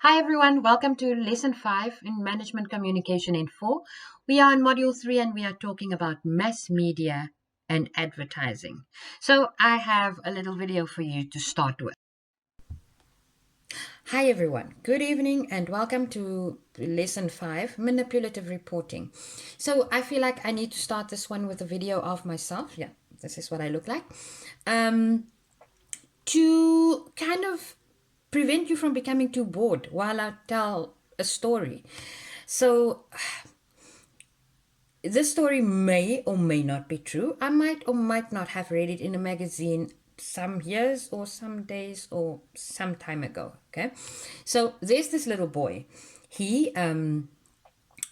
Hi everyone, welcome to lesson 5 in Management Communication in 4. We are in module 3 and we are talking about mass media and advertising. So I have a little video for you to start with. Hi everyone, good evening and welcome to lesson 5, Manipulative Reporting. So I feel like I need to start this one with a video of myself. Yeah, this is what I look like. To kind of prevent you from becoming too bored while I tell a story. So, this story may or may not be true. I might or might not have read it in a magazine some years or some days or some time ago. Okay. So, there's this little boy. He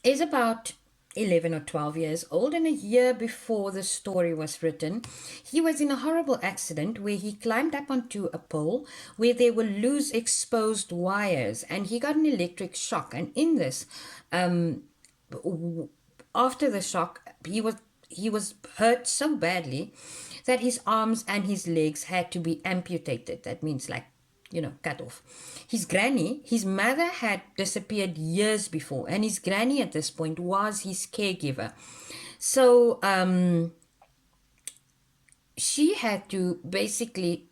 is about 11 or 12 years old, and a year before the story was written, he was in a horrible accident where he climbed up onto a pole where there were loose exposed wires, and he got an electric shock. And in this, after the shock, he was hurt so badly that his arms and his legs had to be amputated. That means like cut off. His granny, his mother had disappeared years before, and his granny at this point was his caregiver. So she had to basically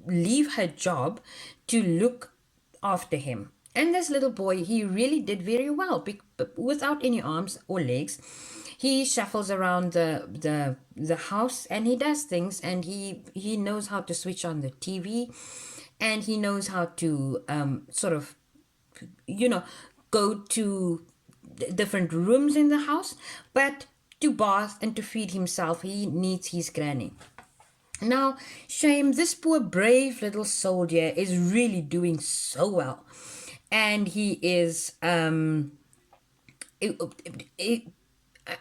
leave her job to look after him. And this little boy, he really did very well without any arms or legs. He shuffles around the house and he does things, and he knows how to switch on the TV, and he knows how to sort of go to different rooms in the house, but to bath and to feed himself, he needs his granny. Now, shame, this poor brave little soldier is really doing so well. And he is, it, it,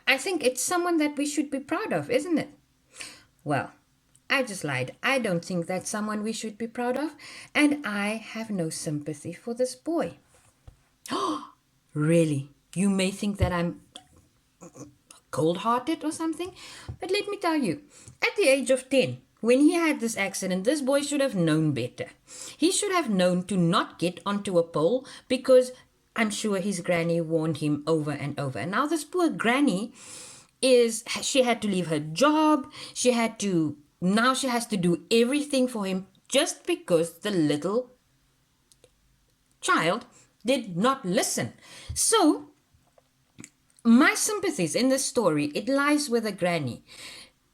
I think it's someone that we should be proud of, isn't it? Well, I just lied. I don't think that's someone we should be proud of, and I have no sympathy for this boy. Really? You may think that I'm cold hearted or something, but let me tell you, at the age of 10, when he had this accident, this boy should have known better. He should have known to not get onto a pole because I'm sure his granny warned him over and over. And now, this poor granny she had to leave her job. Now she has to do everything for him just because the little child did not listen. So, my sympathies in this story, it lies with a granny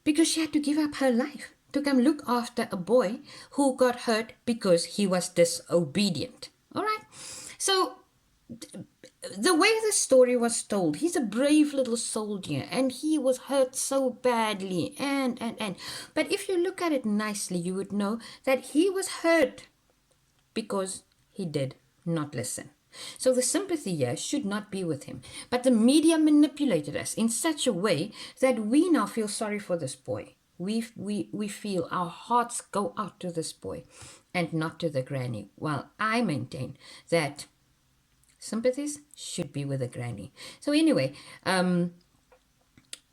because she had to give up her life to come look after a boy who got hurt because he was disobedient. All right? So, the way the story was told, he's a brave little soldier and he was hurt so badly and but if you look at it nicely, you would know that he was hurt because he did not listen. So the sympathy here should not be with him. But the media manipulated us in such a way that we now feel sorry for this boy. We feel our hearts go out to this boy and not to the granny. Well, I maintain that sympathies should be with the granny. So anyway,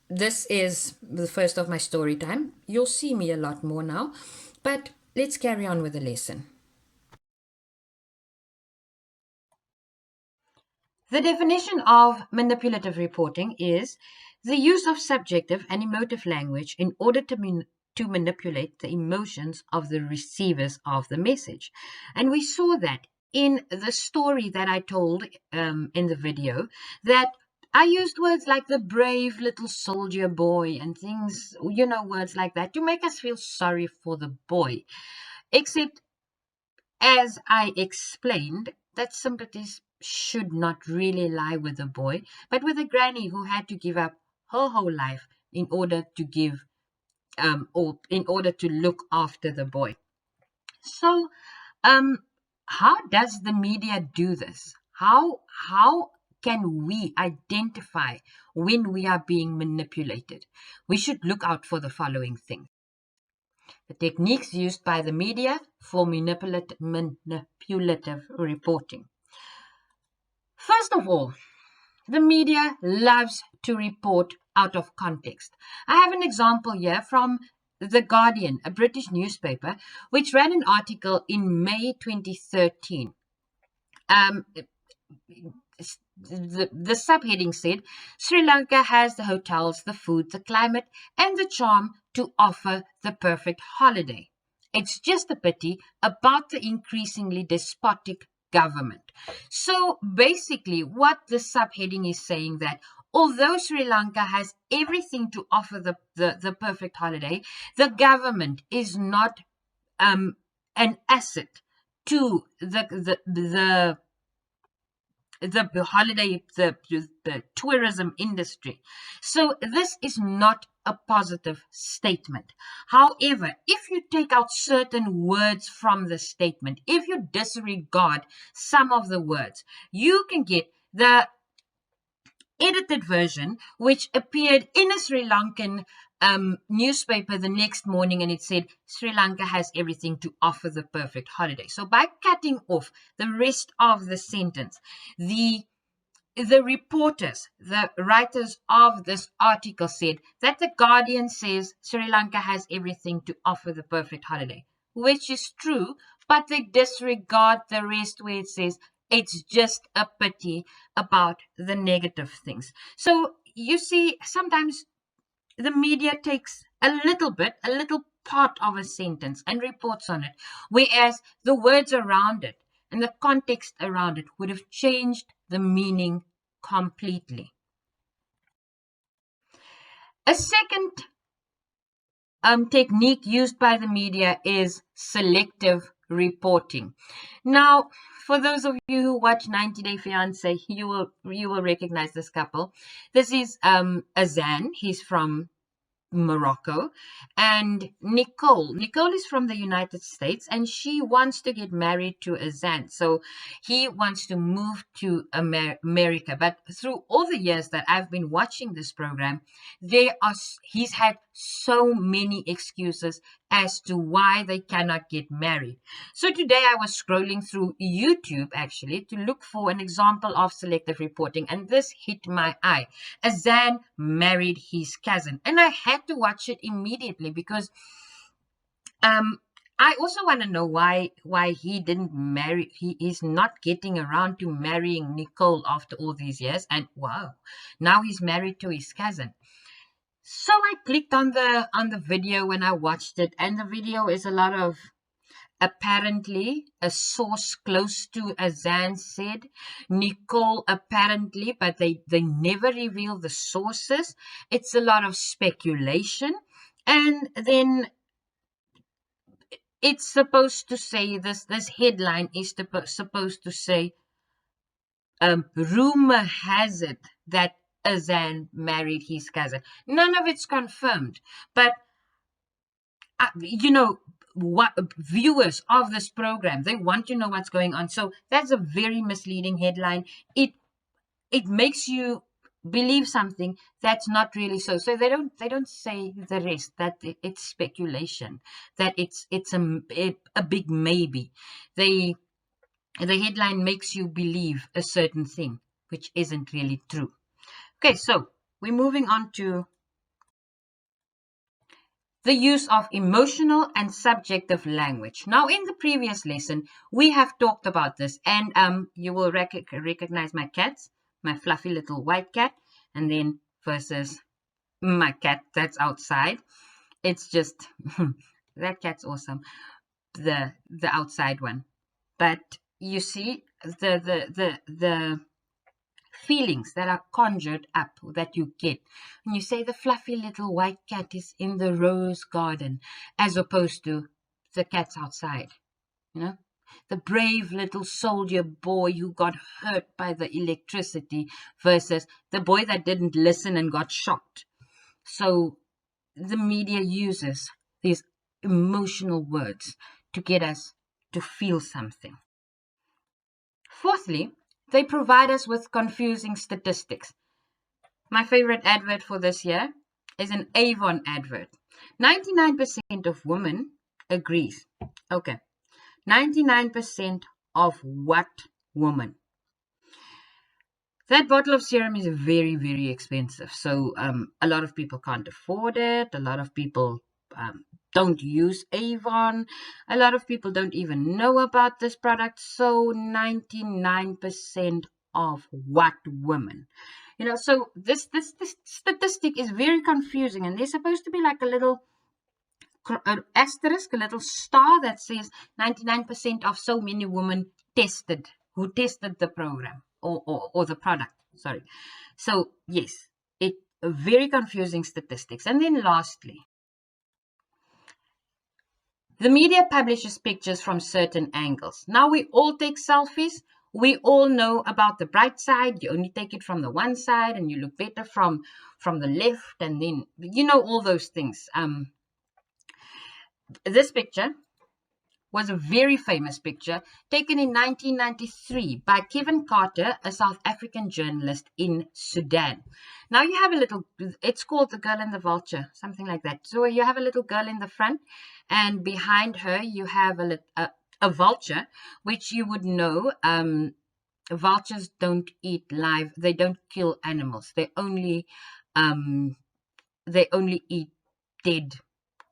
this is the first of my story time. You'll see me a lot more now, but let's carry on with the lesson. The definition of manipulative reporting is the use of subjective and emotive language in order to manipulate the emotions of the receivers of the message. And we saw that in the story that I told in the video, that I used words like the brave little soldier boy and things, words like that to make us feel sorry for the boy. Except, as I explained, that sympathies should not really lie with the boy, but with a granny who had to give up her whole life in order to or in order to look after the boy. So, how does the media do this? How can we identify when we are being manipulated? We should look out for the following things. The techniques used by the media for manipulative reporting. First of all, the media loves to report out of context. I have an example here from The Guardian, a British newspaper, which ran an article in May 2013. Um, the subheading said Sri Lanka has the hotels, the food, the climate, and the charm to offer the perfect holiday. It's just a pity about the increasingly despotic government. So basically, what the subheading is saying that although Sri Lanka has everything to offer the perfect holiday, the government is not an asset to the holiday, the tourism industry. So this is not a positive statement. However, if you take out certain words from the statement, if you disregard some of the words, you can get the edited version, which appeared in a Sri Lankan newspaper the next morning, and it said Sri Lanka has everything to offer the perfect holiday. So by cutting off the rest of the sentence, the reporters, the writers of this article said that the Guardian says Sri Lanka has everything to offer the perfect holiday, which is true, but they disregard the rest where it says it's just a pity about the negative things. So you see, sometimes the media takes a little part of a sentence and reports on it, whereas the words around it and the context around it would have changed the meaning completely. A second technique used by the media is selective reporting. Now, for those of you who watch 90 Day Fiancé, you will recognize this couple. This is Azan. He's from Morocco, and Nicole. Nicole is from the United States, and she wants to get married to Azan. So he wants to move to America. But through all the years that I've been watching this program, he's had so many excuses as to why they cannot get married. So today I was scrolling through YouTube actually to look for an example of selective reporting, and this hit my eye. Azan married his cousin, and I had to watch it immediately because um I also want to know why he didn't marry. He is not getting around to marrying Nicole after all these years, and wow, now he's married to his cousin. So I clicked on the video when I watched it, and the video is a lot of, apparently a source close to Azan said Nicole apparently, but they never reveal the sources. It's a lot of speculation, and then it's supposed to say this headline is supposed to say rumor has it that Azan married his cousin. None of it's confirmed, but you know what, viewers of this program, they want to know what's going on. So that's a very misleading headline. It makes you believe something that's not really so. So they don't say the rest, that it's speculation, that it's a big maybe. The headline makes you believe a certain thing which isn't really true. Okay, so we're moving on to the use of emotional and subjective language. Now, in the previous lesson, we have talked about this, and you will recognize my cats, my fluffy little white cat, and then versus my cat that's outside. It's just that cat's awesome, the outside one. But you see the feelings that are conjured up that you get when you say the fluffy little white cat is in the rose garden, as opposed to the cat's outside, you know, the brave little soldier boy who got hurt by the electricity versus the boy that didn't listen and got shocked. So the media uses these emotional words to get us to feel something. Fourthly, they provide us with confusing statistics. My favorite advert for this year is an Avon advert. 99% of women agrees. Okay. 99% of what woman? That bottle of serum is very, very expensive. So a lot of people can't afford it. A lot of people don't use Avon. A lot of people don't even know about this product. So 99% of what women? So this statistic is very confusing, and there's supposed to be like a little asterisk, a little star that says 99% of so many women who tested the program or the product. Sorry. So yes, it very confusing statistics. And then lastly, the media publishes pictures from certain angles. Now we all take selfies. We all know about the bright side. You only take it from the one side and you look better from the left, and then all those things. This picture was a very famous picture taken in 1993 by Kevin Carter, a South African journalist in Sudan. Now you have it's called The Girl and the Vulture, something like that. So you have a little girl in the front, and behind her you have a vulture, which you would know. Vultures don't eat live, they don't kill animals. They only eat dead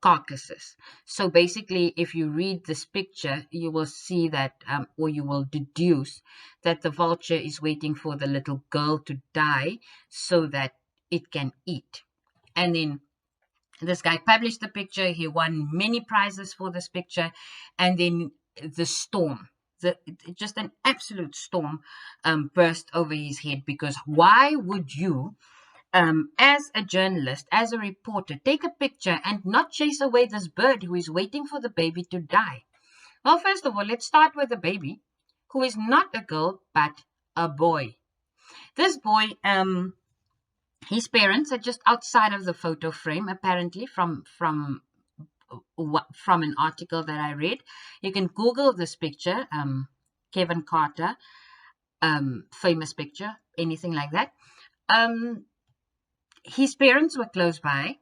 carcasses. So basically, if you read this picture, you will see that, or you will deduce that the vulture is waiting for the little girl to die so that it can eat. And then this guy published the picture. He won many prizes for this picture. And then the storm, just an absolute storm, burst over his head, because why would you, as a journalist, as a reporter, take a picture and not chase away this bird who is waiting for the baby to die? Well, first of all, let's start with the baby, who is not a girl, but a boy. This boy, his parents are just outside of the photo frame, apparently, from an article that I read. You can Google this picture, Kevin Carter, famous picture, anything like that. His parents were close by.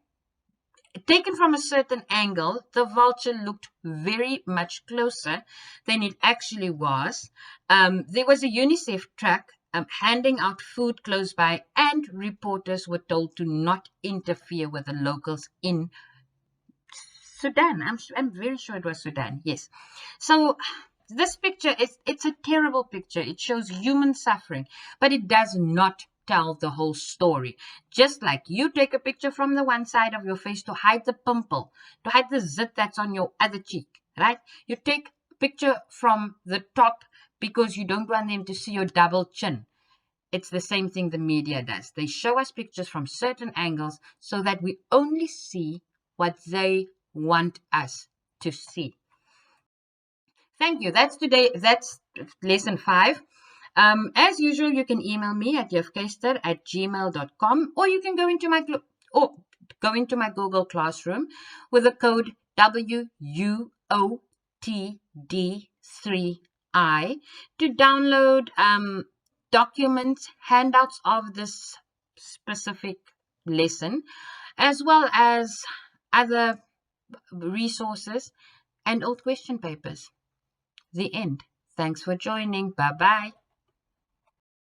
Taken from a certain angle, the vulture looked very much closer than it actually was. There was a UNICEF truck handing out food close by, and reporters were told to not interfere with the locals in Sudan. I'm very sure it was Sudan. Yes. So this picture it's a terrible picture. It shows human suffering, but it does not tell the whole story. Just like you take a picture from the one side of your face to hide the pimple, to hide the zit that's on your other cheek, right? You take a picture from the top because you don't want them to see your double chin. It's the same thing the media does. They show us pictures from certain angles so that we only see what they want us to see. Thank you. That's lesson 5. As usual, you can email me at jeffkester@gmail.com, or you can go into my Google Classroom with the code WUOTD3I to download documents, handouts of this specific lesson, as well as other resources and old question papers. The end. Thanks for joining. Bye-bye.